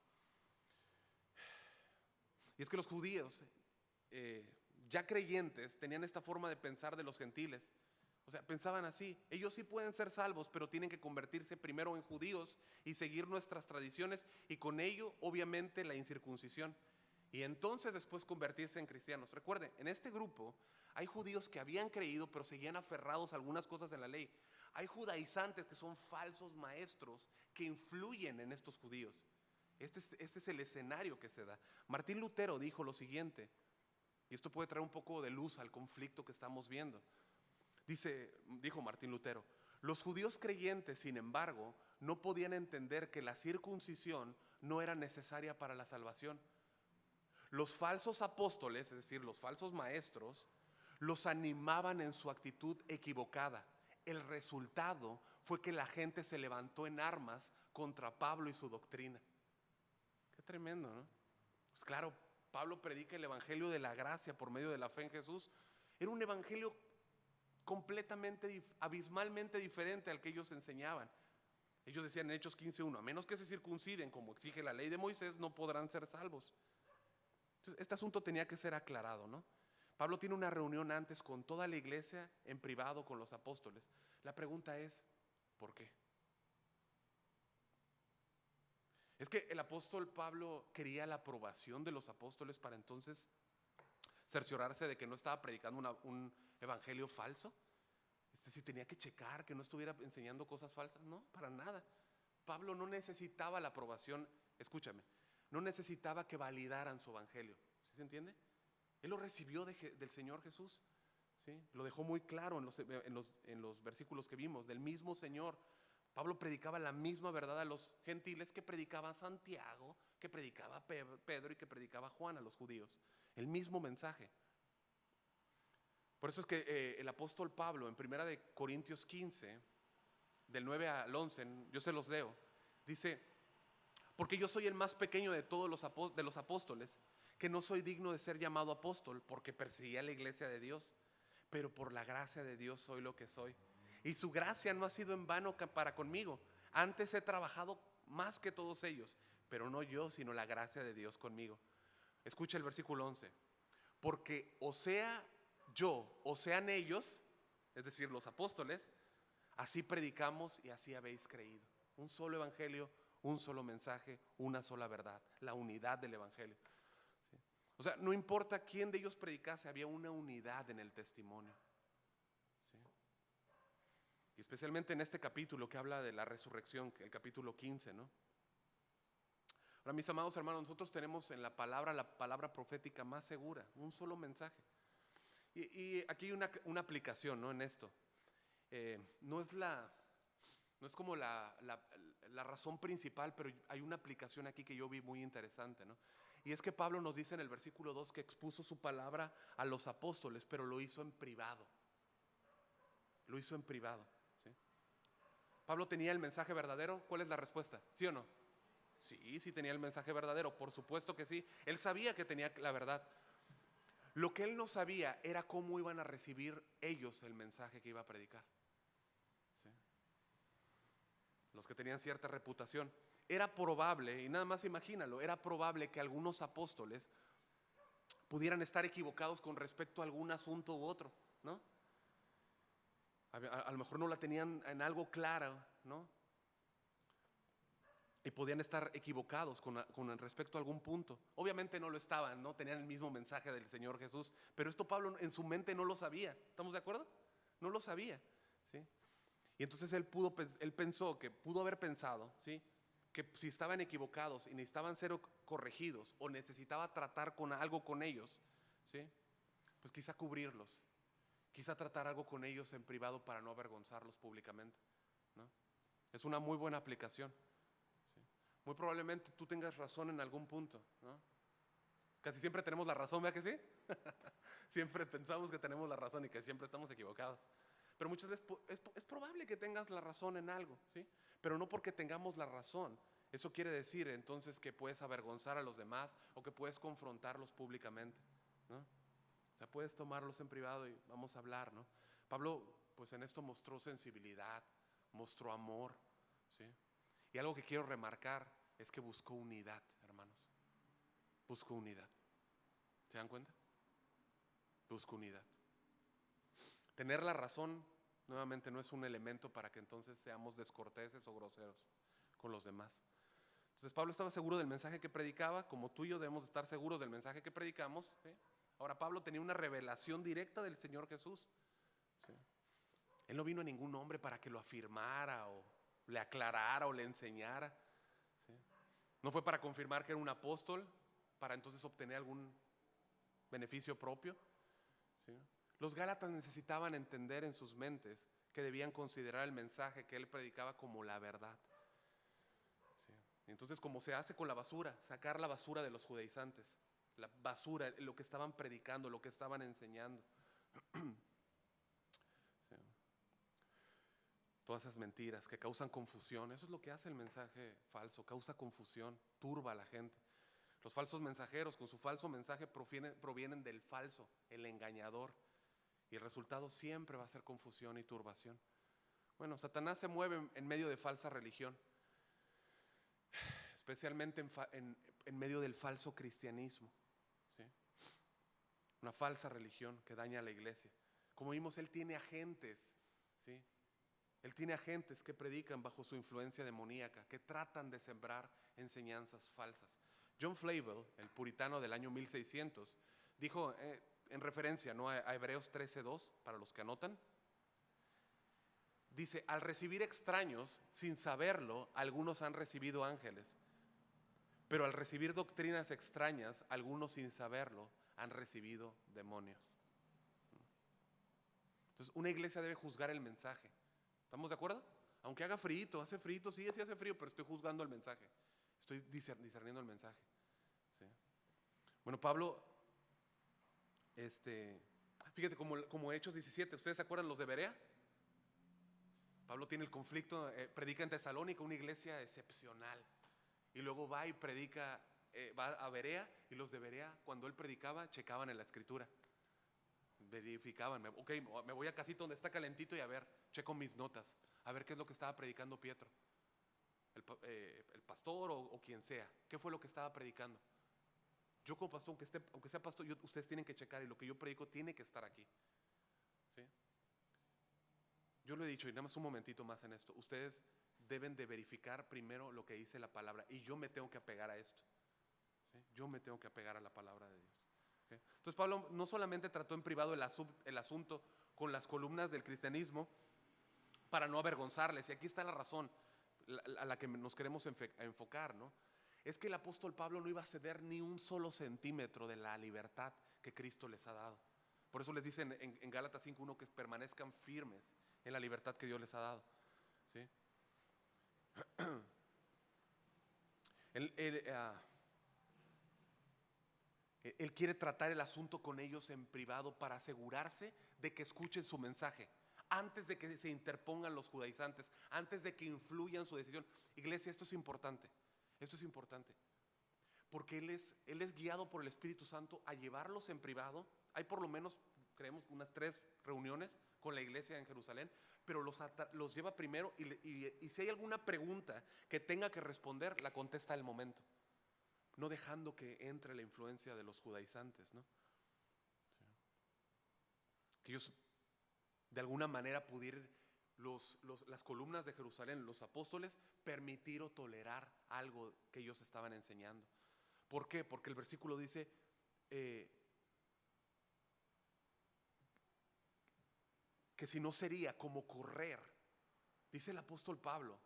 Y es que los judíos, eh, ya creyentes, tenían esta forma de pensar de los gentiles. O sea, pensaban así: ellos sí pueden ser salvos, pero tienen que convertirse primero en judíos y seguir nuestras tradiciones, y con ello obviamente la incircuncisión, y entonces después convertirse en cristianos. Recuerden, en este grupo hay judíos que habían creído pero seguían aferrados a algunas cosas de la ley. Hay judaizantes que son falsos maestros que influyen en estos judíos. Este es el escenario que se da. Martín Lutero dijo lo siguiente, y esto puede traer un poco de luz al conflicto que estamos viendo. Dijo Martín Lutero: los judíos creyentes, sin embargo, no podían entender que la circuncisión no era necesaria para la salvación. Los falsos apóstoles, es decir, los falsos maestros, los animaban en su actitud equivocada. El resultado fue que la gente se levantó en armas contra Pablo y su doctrina. Qué tremendo, ¿no? Pues claro, Pablo predica el evangelio de la gracia por medio de la fe en Jesús. Era un evangelio completamente, abismalmente diferente al que ellos enseñaban. Ellos decían en Hechos 15:1, a menos que se circunciden como exige la ley de Moisés, no podrán ser salvos. Entonces, este asunto tenía que ser aclarado, ¿no? Pablo tiene una reunión antes con toda la iglesia en privado con los apóstoles. La pregunta es, ¿por qué? Es que el apóstol Pablo quería la aprobación de los apóstoles para entonces cerciorarse de que no estaba predicando un evangelio falso. Si tenía que checar que no estuviera enseñando cosas falsas. No, para nada. Pablo no necesitaba la aprobación, escúchame, no necesitaba que validaran su evangelio. ¿Sí se entiende? Él lo recibió del Señor Jesús, ¿sí? Lo dejó muy claro en los versículos que vimos, del mismo Señor. Pablo predicaba la misma verdad a los gentiles que predicaba Santiago, que predicaba Pedro y que predicaba Juan a los judíos. El mismo mensaje. Por eso es que el apóstol Pablo en 1 Corintios 15, del 9 al 11, yo se los leo, dice: porque yo soy el más pequeño de todos los apóstoles, que no soy digno de ser llamado apóstol, porque perseguía la iglesia de Dios, pero por la gracia de Dios soy lo que soy. Y su gracia no ha sido en vano para conmigo. Antes he trabajado más que todos ellos, pero no yo, sino la gracia de Dios conmigo. Escucha el versículo 11. Porque o sea yo, o sean ellos, es decir, los apóstoles, así predicamos y así habéis creído. Un solo evangelio, un solo mensaje, una sola verdad, la unidad del evangelio, ¿sí? O sea, no importa quién de ellos predicase, había una unidad en el testimonio, ¿sí? Y especialmente en este capítulo que habla de la resurrección, el capítulo 15, ¿no? Ahora, mis amados hermanos, nosotros tenemos en la palabra profética más segura, un solo mensaje. Y aquí hay una aplicación, ¿no? En esto. No es como la razón principal, pero hay una aplicación aquí que yo vi muy interesante, ¿no? Y es que Pablo nos dice en el versículo 2 que expuso su palabra a los apóstoles, pero lo hizo en privado. Lo hizo en privado, ¿sí? ¿Pablo tenía el mensaje verdadero? ¿Cuál es la respuesta? ¿Sí o no? Sí tenía el mensaje verdadero, por supuesto que sí. Él sabía que tenía la verdad. Lo que él no sabía era cómo iban a recibir ellos el mensaje que iba a predicar, ¿sí? Los que tenían cierta reputación. Era probable, y nada más imagínalo, era probable que algunos apóstoles pudieran estar equivocados con respecto a algún asunto u otro, ¿no? A lo mejor no la tenían en algo claro, ¿no? Y podían estar equivocados con respecto a algún punto. Obviamente no lo estaban, ¿no? Tenían el mismo mensaje del Señor Jesús, pero esto Pablo en su mente no lo sabía. ¿Estamos de acuerdo? No lo sabía, ¿sí? Y entonces él pensó que pudo haber pensado, ¿sí?, que si estaban equivocados y necesitaban ser corregidos o necesitaba tratar con algo con ellos, ¿sí?, pues quizá cubrirlos, quizá tratar algo con ellos en privado para no avergonzarlos públicamente, ¿no? Es una muy buena aplicación, ¿sí? Muy probablemente tú tengas razón en algún punto, ¿no? Casi siempre tenemos la razón, ¿verdad que sí? Siempre pensamos que tenemos la razón y que siempre estamos equivocados. Pero muchas veces es probable que tengas la razón en algo, ¿sí? Pero no porque tengamos la razón. Eso quiere decir entonces que puedes avergonzar a los demás o que puedes confrontarlos públicamente, ¿no? O sea, puedes tomarlos en privado y vamos a hablar, ¿no? Pablo, pues en esto mostró sensibilidad, mostró amor, ¿sí? Y algo que quiero remarcar es que buscó unidad, hermanos. Buscó unidad. ¿Se dan cuenta? Buscó unidad. Tener la razón, nuevamente, no es un elemento para que entonces seamos descorteses o groseros con los demás. Entonces Pablo estaba seguro del mensaje que predicaba, como tú y yo debemos estar seguros del mensaje que predicamos, ¿sí? Ahora Pablo tenía una revelación directa del Señor Jesús, ¿sí? Él no vino a ningún hombre para que lo afirmara o le aclarara o le enseñara, ¿sí? No fue para confirmar que era un apóstol, para entonces obtener algún beneficio propio, ¿sí? Los Gálatas necesitaban entender en sus mentes que debían considerar el mensaje que él predicaba como la verdad, ¿sí? Entonces, como se hace con la basura, sacar la basura de los judaizantes, la basura, lo que estaban predicando, lo que estaban enseñando, ¿sí? Todas esas mentiras que causan confusión. Eso es lo que hace el mensaje falso, causa confusión, turba a la gente. Los falsos mensajeros con su falso mensaje provienen del falso, el engañador. Y el resultado siempre va a ser confusión y turbación. Bueno, Satanás se mueve en medio de falsa religión, especialmente en medio del falso cristianismo, ¿sí? Una falsa religión que daña a la iglesia. Como vimos, él tiene agentes, ¿sí? Él tiene agentes que predican bajo su influencia demoníaca, que tratan de sembrar enseñanzas falsas. John Flavel, el puritano del año 1600, dijo, en referencia, ¿no?, a Hebreos 13:2, para los que anotan, dice: al recibir extraños, sin saberlo, algunos han recibido ángeles, pero al recibir doctrinas extrañas, algunos sin saberlo han recibido demonios. Entonces, una iglesia debe juzgar el mensaje. ¿Estamos de acuerdo? Aunque haga frío, hace frío, sí hace frío, pero estoy juzgando el mensaje. Estoy discerniendo el mensaje, ¿sí? Bueno, Pablo, fíjate, como Hechos 17, ¿ustedes se acuerdan los de Berea? Pablo tiene el conflicto, predica en Tesalónica, una iglesia excepcional. Y luego va y predica, va a Berea, y los de Berea, cuando él predicaba, checaban en la escritura. Verificaban, ok, me voy a casito donde está calentito y a ver, checo mis notas, a ver qué es lo que estaba predicando Pietro, el pastor o quien sea, qué fue lo que estaba predicando. Yo como pastor, aunque sea pastor, ustedes tienen que checar, y lo que yo predico tiene que estar aquí, ¿sí? Yo lo he dicho, y nada más un momentito más en esto, ustedes deben de verificar primero lo que dice la palabra, y yo me tengo que apegar a esto, ¿sí? Yo me tengo que apegar a la palabra de Dios, ¿okay? Entonces Pablo no solamente trató en privado el asunto con las columnas del cristianismo para no avergonzarles, y aquí está la razón a la que nos queremos enfocar, ¿no? Es que el apóstol Pablo no iba a ceder ni un solo centímetro de la libertad que Cristo les ha dado. Por eso les dicen en Gálatas 5:1 que permanezcan firmes en la libertad que Dios les ha dado, ¿sí? Él quiere tratar el asunto con ellos en privado para asegurarse de que escuchen su mensaje antes de que se interpongan los judaizantes, antes de que influyan su decisión. Iglesia, esto es importante, porque Él es guiado por el Espíritu Santo a llevarlos en privado. Hay por lo menos, creemos, unas 3 reuniones con la iglesia en Jerusalén, pero los lleva primero y si hay alguna pregunta que tenga que responder, la contesta al momento, no dejando que entre la influencia de los judaizantes, ¿no? Sí. Que ellos de alguna manera pudieran, las columnas de Jerusalén, los apóstoles, permitir o tolerar algo que ellos estaban enseñando. ¿Por qué? Porque el versículo dice, que si no sería como correr, dice el apóstol Pablo,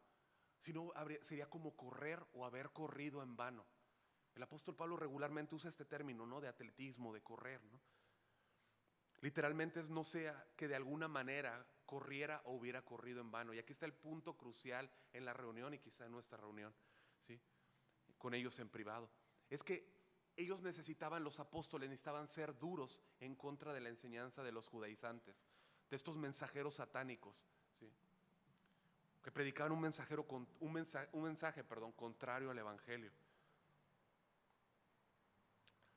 si no sería como correr o haber corrido en vano. El apóstol Pablo regularmente usa este término, ¿no?, de atletismo, de correr, ¿no? Literalmente es no sea que de alguna manera corriera o hubiera corrido en vano. Y aquí está el punto crucial en la reunión y quizá en nuestra reunión, ¿sí? con ellos en privado. Es que ellos necesitaban, los apóstoles necesitaban ser duros en contra de la enseñanza de los judaizantes, de estos mensajeros satánicos, ¿sí? Que predicaban un mensaje contrario al evangelio.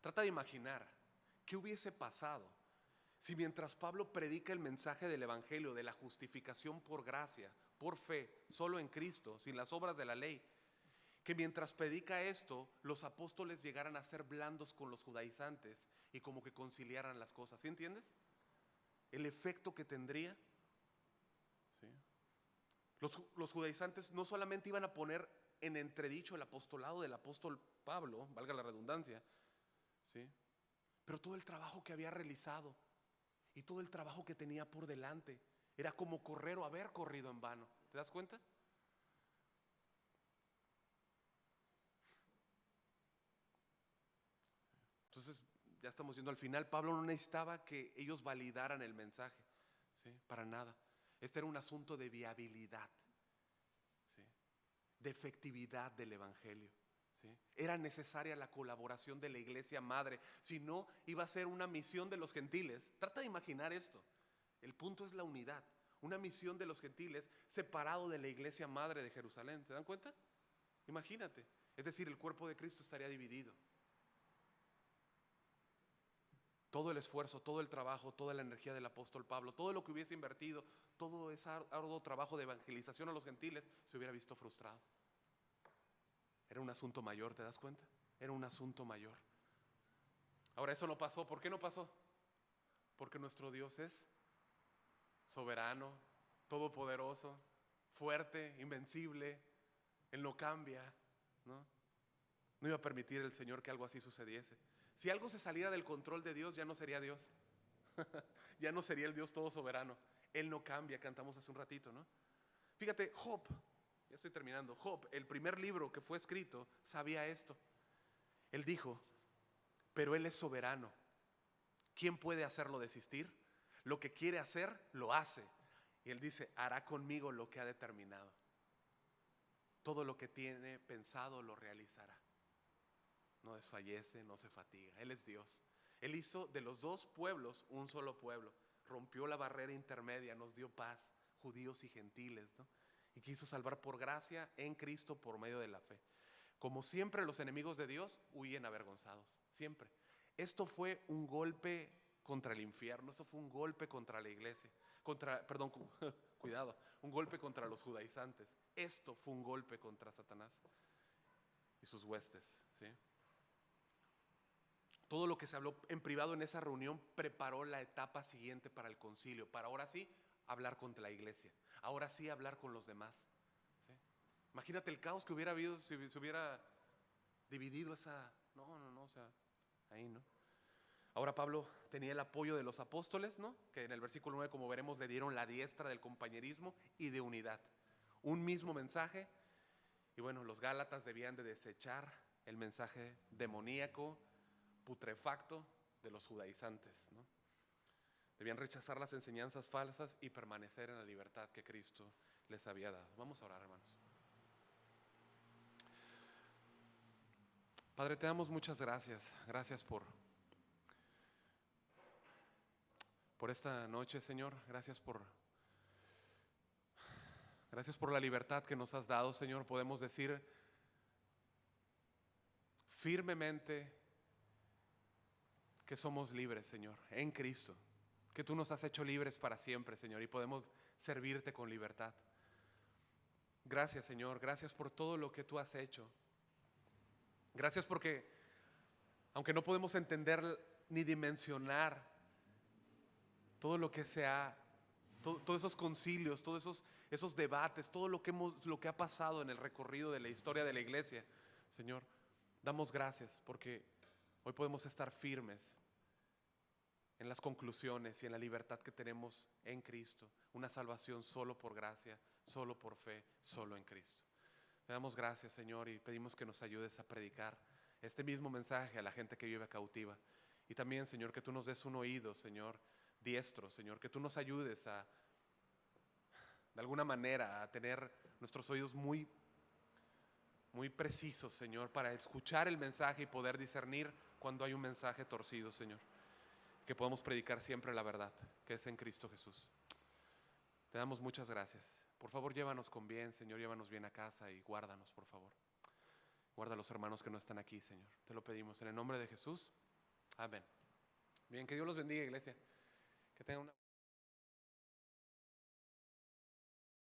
Trata de imaginar qué hubiese pasado si mientras Pablo predica el mensaje del evangelio, de la justificación por gracia, por fe, solo en Cristo, sin las obras de la ley, que mientras predica esto, los apóstoles llegaran a ser blandos con los judaizantes y como que conciliaran las cosas. ¿Sí entiendes? El efecto que tendría. ¿Sí? Los judaizantes no solamente iban a poner en entredicho el apostolado del apóstol Pablo, valga la redundancia, ¿sí? Pero todo el trabajo que había realizado y todo el trabajo que tenía por delante era como correr o haber corrido en vano. ¿Te das cuenta? Entonces, ya estamos yendo al final. Pablo no necesitaba que ellos validaran el mensaje, ¿sí? Para nada. Este era un asunto de viabilidad, ¿sí? De efectividad del evangelio, ¿sí? Era necesaria la colaboración de la iglesia madre, si no iba a ser una misión de los gentiles. Trata de imaginar esto. El punto es la unidad. Una misión de los gentiles separado de la iglesia madre de Jerusalén. ¿Se dan cuenta? Imagínate. Es decir, el cuerpo de Cristo estaría dividido. Todo el esfuerzo, todo el trabajo, toda la energía del apóstol Pablo, todo lo que hubiese invertido, todo ese arduo trabajo de evangelización a los gentiles se hubiera visto frustrado. Era un asunto mayor, ¿te das cuenta? Era un asunto mayor. Ahora, eso no pasó. ¿Por qué no pasó? Porque nuestro Dios es soberano, todopoderoso, fuerte, invencible. Él no cambia, ¿no? No iba a permitir el Señor que algo así sucediese. Si algo se saliera del control de Dios, ya no sería Dios. Ya no sería el Dios todo soberano. Él no cambia, cantamos hace un ratito, ¿no? Fíjate, Job, ya estoy terminando. Job, el primer libro que fue escrito, sabía esto. Él dijo, pero Él es soberano. ¿Quién puede hacerlo desistir? Lo que quiere hacer, lo hace. Y Él dice, hará conmigo lo que ha determinado. Todo lo que tiene pensado lo realizará. No desfallece, no se fatiga. Él es Dios. Él hizo de los dos pueblos un solo pueblo. Rompió la barrera intermedia, nos dio paz, judíos y gentiles, ¿no? Y quiso salvar por gracia en Cristo por medio de la fe. Como siempre, los enemigos de Dios huyen avergonzados. Siempre. Esto fue un golpe contra el infierno. Esto fue un golpe contra la iglesia. Cuidado, un golpe contra los judaizantes. Esto fue un golpe contra Satanás y sus huestes, ¿sí? Todo lo que se habló en privado en esa reunión preparó la etapa siguiente para el concilio, para ahora sí hablar contra la iglesia, ahora sí hablar con los demás, ¿sí? Imagínate el caos que hubiera habido si se hubiera dividido esa... No, o sea, ahí, ¿no? Ahora Pablo tenía el apoyo de los apóstoles, ¿no? Que en el versículo 9, como veremos, le dieron la diestra del compañerismo y de unidad. Un mismo mensaje. Y bueno, los gálatas debían de desechar el mensaje demoníaco, putrefacto de los judaizantes, ¿no? Debían rechazar las enseñanzas falsas y permanecer en la libertad que Cristo les había dado. Vamos a orar, hermanos. Padre, te damos muchas gracias. Gracias por esta noche, Señor. Gracias por la libertad que nos has dado, Señor. Podemos decir firmemente que somos libres, Señor, en Cristo, que tú nos has hecho libres para siempre, Señor, y podemos servirte con libertad. Gracias, Señor, gracias por todo lo que tú has hecho. Gracias porque, aunque no podemos entender ni dimensionar todo lo que todos esos concilios, todos esos debates, todo lo que ha pasado en el recorrido de la historia de la iglesia, Señor, damos gracias porque hoy podemos estar firmes en las conclusiones y en la libertad que tenemos en Cristo. Una salvación solo por gracia, solo por fe, solo en Cristo. Te damos gracias, Señor, y pedimos que nos ayudes a predicar este mismo mensaje a la gente que vive cautiva. Y también, Señor, que tú nos des un oído, Señor, diestro, Señor, que tú nos ayudes de alguna manera, a tener nuestros oídos muy muy precisos, Señor, para escuchar el mensaje y poder discernir cuando hay un mensaje torcido, Señor. Que podamos predicar siempre la verdad, que es en Cristo Jesús. Te damos muchas gracias. Por favor, llévanos con bien, Señor, llévanos bien a casa y guárdanos, por favor. Guarda a los hermanos que no están aquí, Señor. Te lo pedimos en el nombre de Jesús. Amén. Bien, que Dios los bendiga, iglesia. Que tengan una